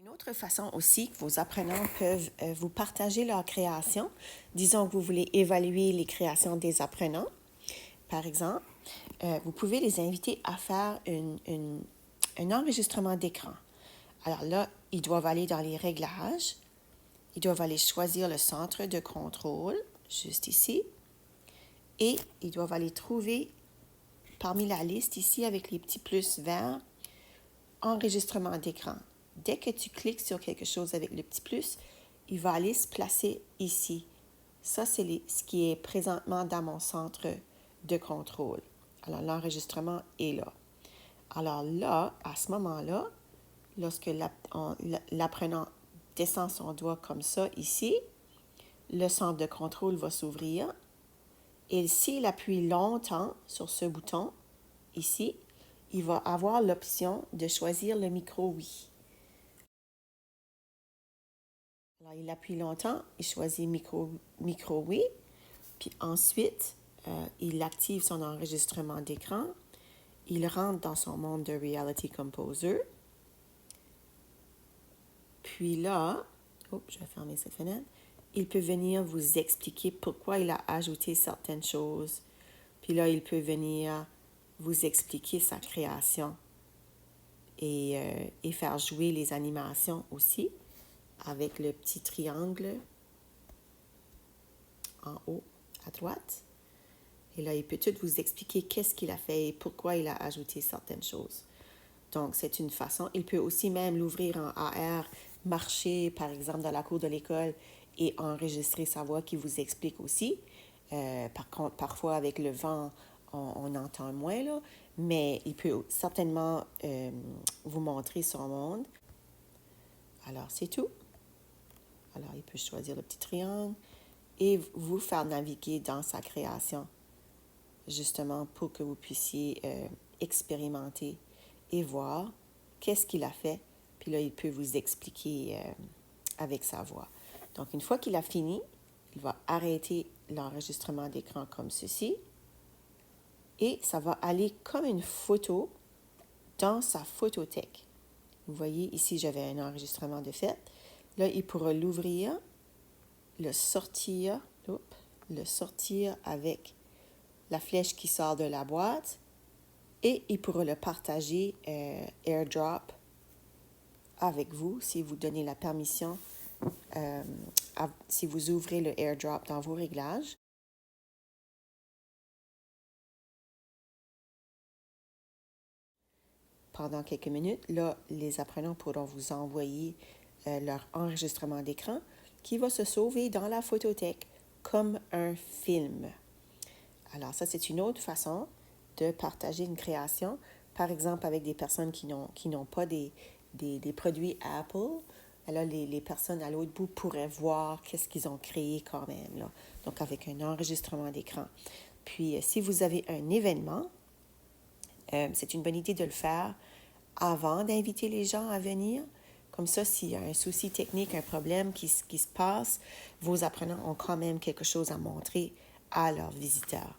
Une autre façon aussi que vos apprenants peuvent vous partager leur création, disons que vous voulez évaluer les créations des apprenants, par exemple, vous pouvez les inviter à faire un enregistrement d'écran. Alors là, ils doivent aller dans les réglages, ils doivent aller choisir le centre de contrôle, juste ici, et ils doivent aller trouver parmi la liste ici avec les petits plus verts, enregistrement d'écran. Dès que tu cliques sur quelque chose avec le petit plus, il va aller se placer ici. Ça, c'est ce qui est présentement dans mon centre de contrôle. Alors, l'enregistrement est là. Alors là, à ce moment-là, lorsque l'apprenant descend son doigt comme ça ici, le centre de contrôle va s'ouvrir. Et s'il appuie longtemps sur ce bouton, ici, il va avoir l'option de choisir le micro oui. Alors, il appuie longtemps, il choisit micro oui, puis ensuite, il active son enregistrement d'écran, il rentre dans son monde de Reality Composer, puis là, je vais fermer cette fenêtre, il peut venir vous expliquer pourquoi il a ajouté certaines choses, puis là, il peut venir vous expliquer sa création et faire jouer les animations aussi avec le petit triangle en haut à droite. Et là, il peut tout vous expliquer qu'est-ce qu'il a fait et pourquoi il a ajouté certaines choses. Donc, c'est une façon. Il peut aussi même l'ouvrir en AR, marcher, par exemple, dans la cour de l'école et enregistrer sa voix qui vous explique aussi. Par contre, parfois, avec le vent, on entend moins, là, mais il peut certainement vous montrer son monde. Alors, c'est tout. Alors, il peut choisir le petit triangle et vous faire naviguer dans sa création, justement pour que vous puissiez expérimenter et voir qu'est-ce qu'il a fait. Puis là, il peut vous expliquer avec sa voix. Donc, une fois qu'il a fini, il va arrêter l'enregistrement d'écran comme ceci et ça va aller comme une photo dans sa photothèque. Vous voyez, ici, j'avais un enregistrement de fait. Là, il pourra l'ouvrir, le sortir avec la flèche qui sort de la boîte et il pourra le partager AirDrop avec vous si vous donnez la permission, si vous ouvrez le AirDrop dans vos réglages. Pendant quelques minutes, là, les apprenants pourront vous envoyer leur enregistrement d'écran qui va se sauver dans la photothèque comme un film. Alors ça, c'est une autre façon de partager une création, par exemple avec des personnes qui n'ont pas des produits Apple. Alors les personnes à l'autre bout pourraient voir qu'est-ce qu'ils ont créé quand même, là. Donc avec un enregistrement d'écran. Puis si vous avez un événement, c'est une bonne idée de le faire avant d'inviter les gens à venir. Comme ça, s'il y a un souci technique, un problème qui se passe, vos apprenants ont quand même quelque chose à montrer à leurs visiteurs.